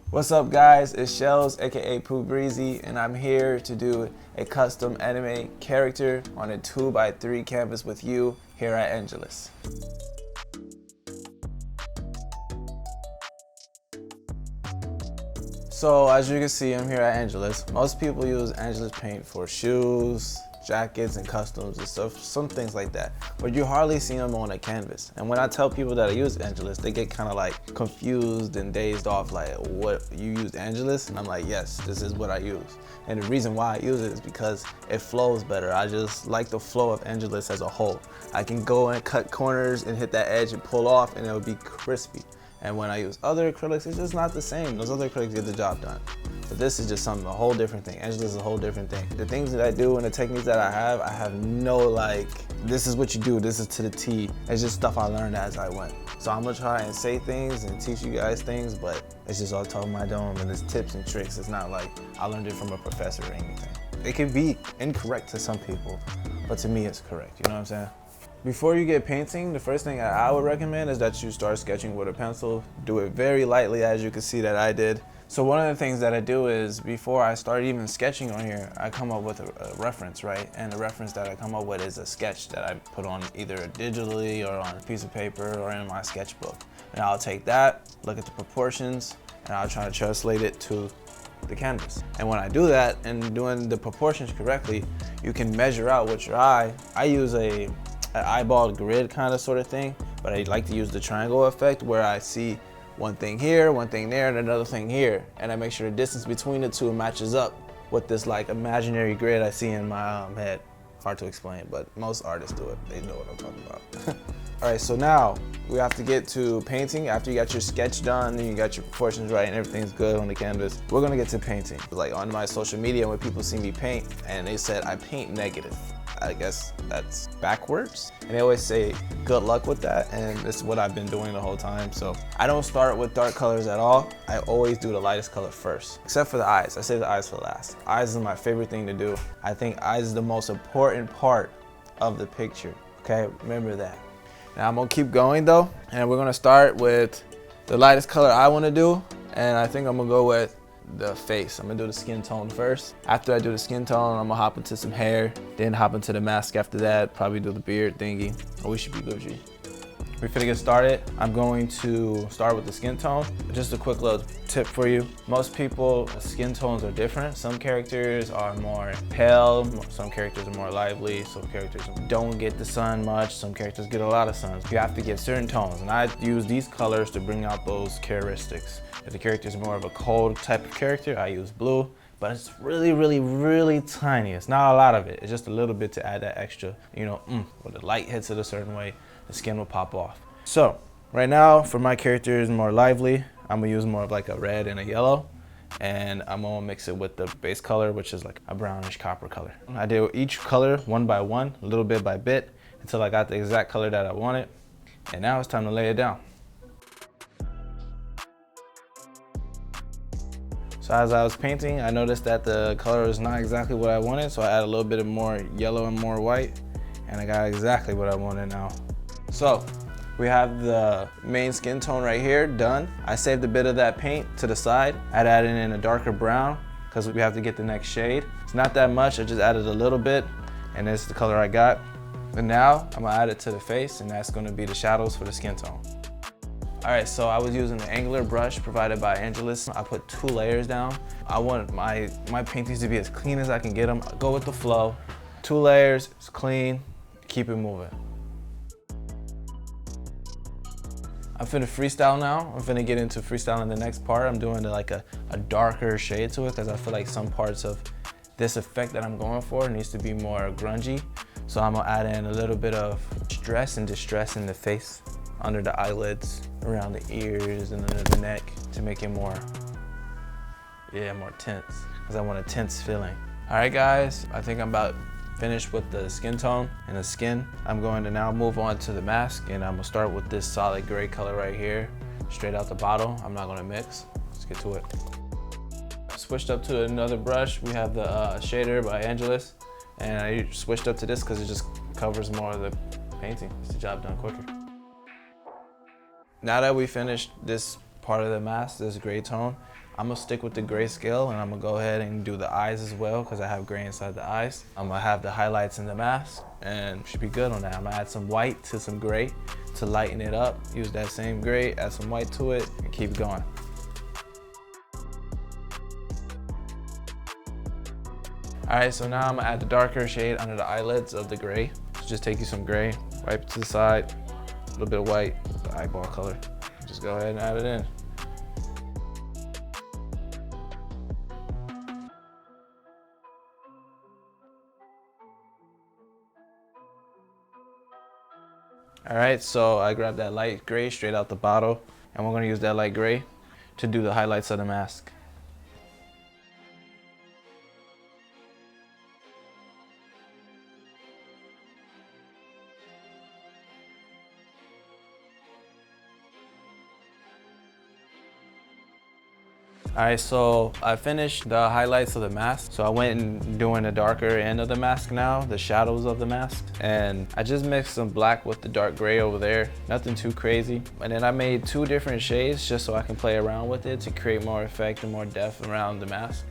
What's up guys, it's Shells aka Poohbrezzy, and I'm here to do a custom anime character on a 2x3 canvas with you here at Angelus. So as you can see, I'm here at Angelus. Most people use Angelus paint for shoes, jackets and customs and stuff, some things like that, but you hardly see them on a canvas. And when I tell people that I use Angelus, they get kind of like confused and dazed off, like, what, you used Angelus? And I'm like, yes, this is what I use. And the reason why I use it is because it flows better. I just like the flow of Angelus as a whole. I can go and cut corners and hit that edge and pull off and it'll be crispy. And when I use other acrylics, it's just not the same. Those other acrylics get the job done. But this is just something, a whole different thing. Angelus is a whole different thing. The things that I do and the techniques that I have no like, this is what you do, this is to the T. It's just stuff I learned as I went. So I'm gonna try and say things and teach you guys things, but it's just all top of my dome and it's tips and tricks. It's not like I learned it from a professor or anything. It can be incorrect to some people, but to me it's correct, you know what I'm saying? Before you get painting, the first thing I would recommend is that you start sketching with a pencil. Do it very lightly, as you can see that I did. So one of the things that I do is, before I start even sketching on here, I come up with a reference, right? And the reference that I come up with is a sketch that I put on either digitally or on a piece of paper or in my sketchbook. And I'll take that, look at the proportions, and I'll try to translate it to the canvas. And when I do that and doing the proportions correctly, you can measure out with your eye. I use an eyeball grid kind of sort of thing, but I like to use the triangle effect where I see one thing here, one thing there, and another thing here, and I make sure the distance between the two matches up with this like imaginary grid I see in my head. Hard to explain, but most artists do it. They know what I'm talking about. All right, so now we have to get to painting. After you got your sketch done and you got your proportions right and everything's good on the canvas, we're gonna get to painting. Like on my social media, when people see me paint and they said I paint negative, I guess that's backwards. And they always say good luck with that, and this is what I've been doing the whole time. So I don't start with dark colors at all. I always do the lightest color first, except for the eyes. I save the eyes for last. Eyes is my favorite thing to do. I think eyes is the most important part of the picture, okay? Remember that. Now I'm gonna keep going though, and we're gonna start with the lightest color I wanna do, and I think I'm gonna go with the face. I'm gonna do the skin tone first. After I do the skin tone, I'm gonna hop into some hair, then hop into the mask after that, probably do the beard thingy. Oh, we should be Gucci. We're finna get started. I'm going to start with the skin tone. Just a quick little tip for you. Most people, skin tones are different. Some characters are more pale, some characters are more lively, some characters don't get the sun much, some characters get a lot of sun. You have to get certain tones, and I use these colors to bring out those characteristics. If the character is more of a cold type of character, I use blue, but it's really, really, really tiny. It's not a lot of it. It's just a little bit to add that extra, you know, when the light hits it a certain way, the skin will pop off. So right now, for my character is more lively, I'm gonna use more of like a red and a yellow, and I'm gonna mix it with the base color, which is like a brownish copper color. I did each color one by one, a little bit by bit, until I got the exact color that I wanted. And now it's time to lay it down. So as I was painting, I noticed that the color is not exactly what I wanted, so I added a little bit of more yellow and more white, and I got exactly what I wanted now. So we have the main skin tone right here done. I saved a bit of that paint to the side. I'd added in a darker brown because we have to get the next shade. It's not that much, I just added a little bit, and this is the color I got. And now I'm gonna add it to the face, and that's gonna be the shadows for the skin tone. All right, so I was using the angular brush provided by Angelus. I put 2 layers down. I want my paintings to be as clean as I can get them. Go with the flow. 2 layers, it's clean, keep it moving. I'm finna freestyle now. I'm finna get into freestyling the next part. I'm doing like a darker shade to it because I feel like some parts of this effect that I'm going for needs to be more grungy. So I'm gonna add in a little bit of stress and distress in the face, under the eyelids, around the ears, and under the neck to make it more tense, because I want a tense feeling. All right, guys, I think I'm about finished with the skin tone and the skin. I'm going to now move on to the mask, and I'm gonna start with this solid gray color right here, straight out the bottle. I'm not gonna mix. Let's get to it. Switched up to another brush. We have the shader by Angelus, and I switched up to this because it just covers more of the painting. Gets the job done quicker. Now that we finished this part of the mask, this gray tone, I'm gonna stick with the grayscale and I'm gonna go ahead and do the eyes as well because I have gray inside the eyes. I'm gonna have the highlights in the mask and should be good on that. I'm gonna add some white to some gray to lighten it up. Use that same gray, add some white to it, and keep going. All right, so now I'm gonna add the darker shade under the eyelids of the gray. So just take you some gray, wipe it to the side, a little bit of white with the eyeball color. Just go ahead and add it in. All right, so I grabbed that light gray straight out the bottle, and we're gonna use that light gray to do the highlights of the mask. All right, so I finished the highlights of the mask. So I went and doing the darker end of the mask now, the shadows of the mask. And I just mixed some black with the dark gray over there, nothing too crazy. And then I made 2 different shades just so I can play around with it to create more effect and more depth around the mask.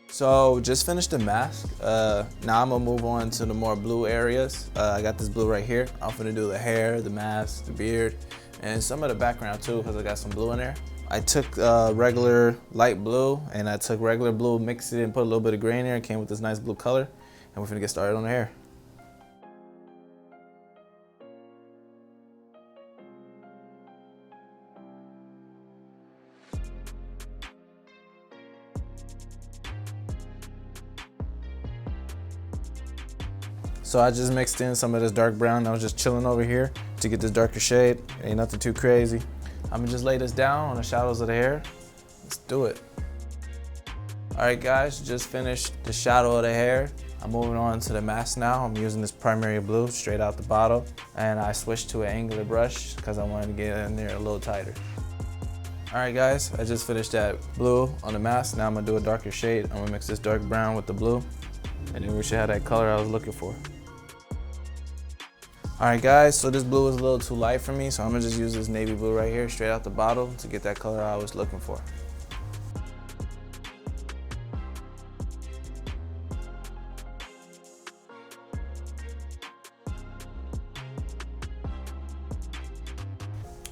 So just finished the mask. Now I'm gonna move on to the more blue areas. I got this blue right here. I'm gonna do the hair, the mask, the beard, and some of the background too, because I got some blue in there. I took regular light blue and I took regular blue, mixed it and put a little bit of gray in there. It came with this nice blue color, and we're gonna get started on the hair. So I just mixed in some of this dark brown. I was just chilling over here to get this darker shade. Ain't nothing too crazy. I'm gonna just lay this down on the shadows of the hair. Let's do it. All right guys, just finished the shadow of the hair. I'm moving on to the mask now. I'm using this primary blue straight out the bottle. And I switched to an angular brush because I wanted to get in there a little tighter. All right guys, I just finished that blue on the mask. Now I'm gonna do a darker shade. I'm gonna mix this dark brown with the blue. And then we should have that color I was looking for. All right guys, so this blue is a little too light for me, so I'm gonna just use this navy blue right here straight out the bottle to get that color I was looking for.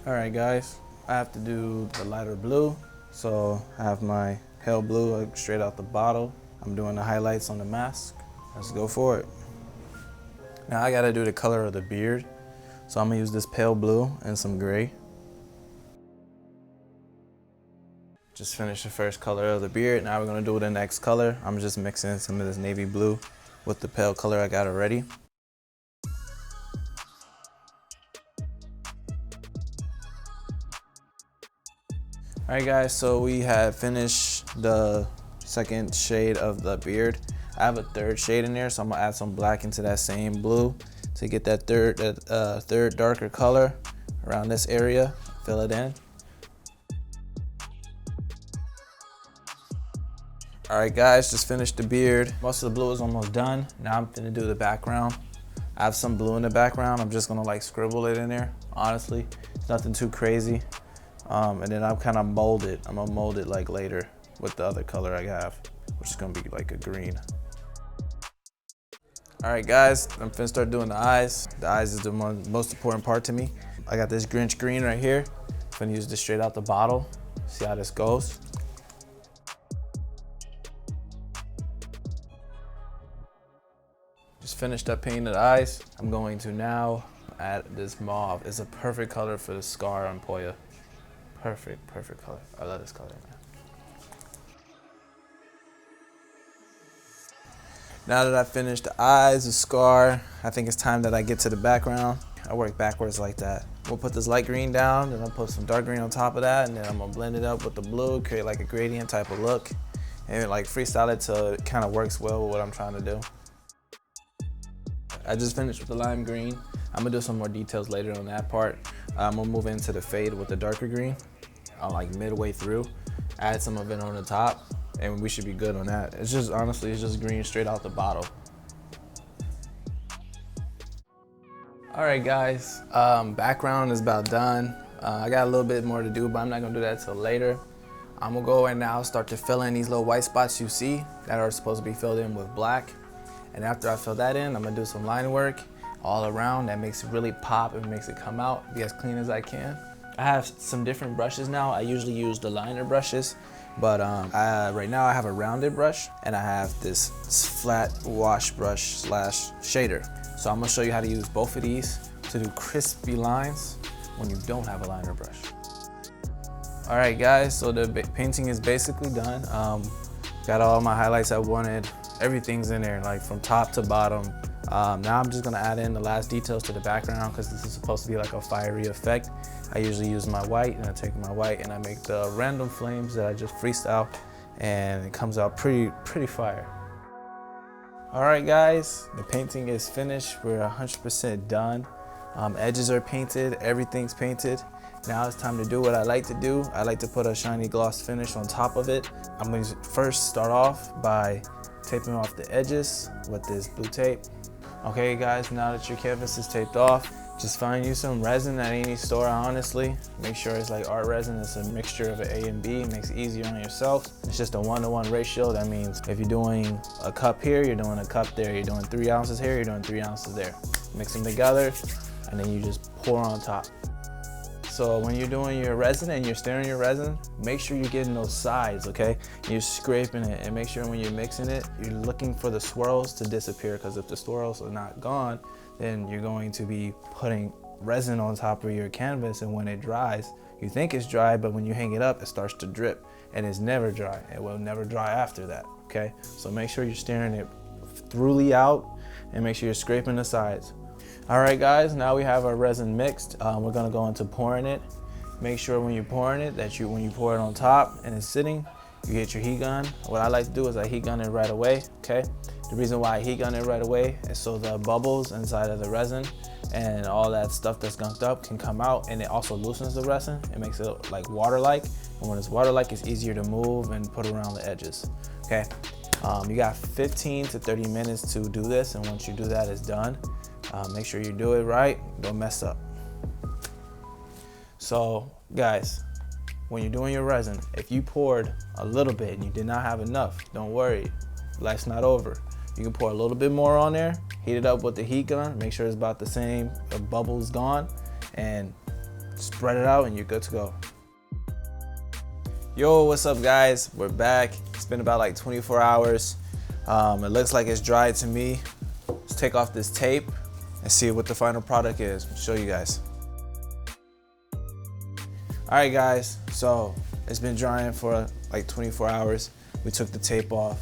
All right guys, I have to do the lighter blue. So I have my pale blue straight out the bottle. I'm doing the highlights on the mask. Let's go for it. Now I gotta do the color of the beard. So I'm gonna use this pale blue and some gray. Just finished the first color of the beard. Now we're gonna do the next color. I'm just mixing some of this navy blue with the pale color I got already. All right guys, so we have finished the second shade of the beard. I have a third shade in there, so I'm gonna add some black into that same blue to get that third darker color around this area, fill it in. All right guys, just finished the beard. Most of the blue is almost done. Now I'm gonna do the background. I have some blue in the background. I'm just gonna like scribble it in there, honestly. It's nothing too crazy. And then I'm kind of mold it. I'm gonna mold it like later with the other color I have, which is gonna be like a green. All right guys, I'm finna start doing the eyes. The eyes is the most important part to me. I got this Grinch green right here. I'm finna use this straight out the bottle. See how this goes. Just finished up painting the eyes. I'm going to now add this mauve. It's a perfect color for the scar on Poya. Perfect, perfect color. I love this color, man. Now that I finished the eyes, the scar, I think it's time that I get to the background. I work backwards like that. We'll put this light green down, then I'll put some dark green on top of that, and then I'm gonna blend it up with the blue, create like a gradient type of look, and like freestyle it till it kind of works well with what I'm trying to do. I just finished with the lime green. I'm gonna do some more details later on that part. I'm gonna move into the fade with the darker green. I'm like midway through, add some of it on the top, and we should be good on that. It's just, honestly, it's just green straight out the bottle. All right, guys, background is about done. I got a little bit more to do, but I'm not gonna do that till later. I'm gonna go right now, start to fill in these little white spots you see that are supposed to be filled in with black. And after I fill that in, I'm gonna do some line work all around that makes it really pop and makes it come out, be as clean as I can. I have some different brushes now. I usually use the liner brushes, but right now I have a rounded brush and I have this flat wash brush slash shader. So I'm gonna show you how to use both of these to do crispy lines when you don't have a liner brush. All right, guys, so the painting is basically done. Got all my highlights I wanted. Everything's in there, like from top to bottom. Now I'm just gonna add in the last details to the background because this is supposed to be like a fiery effect. I usually use my white, and I take my white and I make the random flames that I just freestyle, and it comes out pretty fire. All right, guys, the painting is finished. We're 100% done. Edges are painted, everything's painted. Now it's time to do what I like to do. I like to put a shiny gloss finish on top of it. I'm gonna first start off by taping off the edges with this blue tape. Okay, guys, now that your canvas is taped off, just find you some resin at any store, honestly. Make sure it's like art resin. It's a mixture of an A and B. It makes it easier on yourself. It's just a 1-to-1 ratio. That means if you're doing a cup here, you're doing a cup there. You're doing 3 ounces here, you're doing 3 ounces there. Mix them together, and then you just pour on top. So when you're doing your resin and you're stirring your resin, make sure you're getting those sides, okay? You're scraping it, and make sure when you're mixing it, you're looking for the swirls to disappear, because if the swirls are not gone, then you're going to be putting resin on top of your canvas, and when it dries, you think it's dry, but when you hang it up, it starts to drip, and it's never dry. It will never dry after that, okay? So make sure you're stirring it thoroughly out, and make sure you're scraping the sides. All right, guys, now we have our resin mixed. We're gonna go into pouring it. Make sure when you're pouring it that when you pour it on top and it's sitting, you get your heat gun. What I like to do is I heat gun it right away, okay? The reason why I heat gun it right away is so the bubbles inside of the resin and all that stuff that's gunked up can come out, and it also loosens the resin. It makes it like water-like, and when it's water-like, it's easier to move and put around the edges, okay? You got 15 to 30 minutes to do this, and once you do that, it's done. Make sure you do it right, don't mess up. So guys, when you're doing your resin, if you poured a little bit and you did not have enough, don't worry, life's not over. You can pour a little bit more on there, heat it up with the heat gun, make sure it's about the same, the bubble's gone, and spread it out and you're good to go. Yo, what's up, guys? We're back. It's been about like 24 hours. It looks like it's dry to me. Let's take off this tape and see what the final product is. I'll show you guys. All right, guys, so it's been drying for like 24 hours. We took the tape off.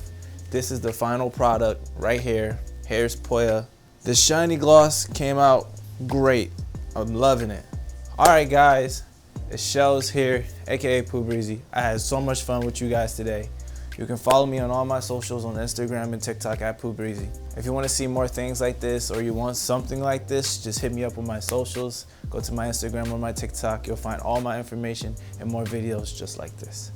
This is the final product right here. Here's Poya. This shiny gloss came out great. I'm loving it. All right, guys, it's Shells here, aka Poohbrezzy. I had so much fun with you guys today. You can follow me on all my socials on Instagram and TikTok at Poohbrezzy. If you want to see more things like this, or you want something like this, just hit me up on my socials. Go to my Instagram or my TikTok. You'll find all my information and more videos just like this.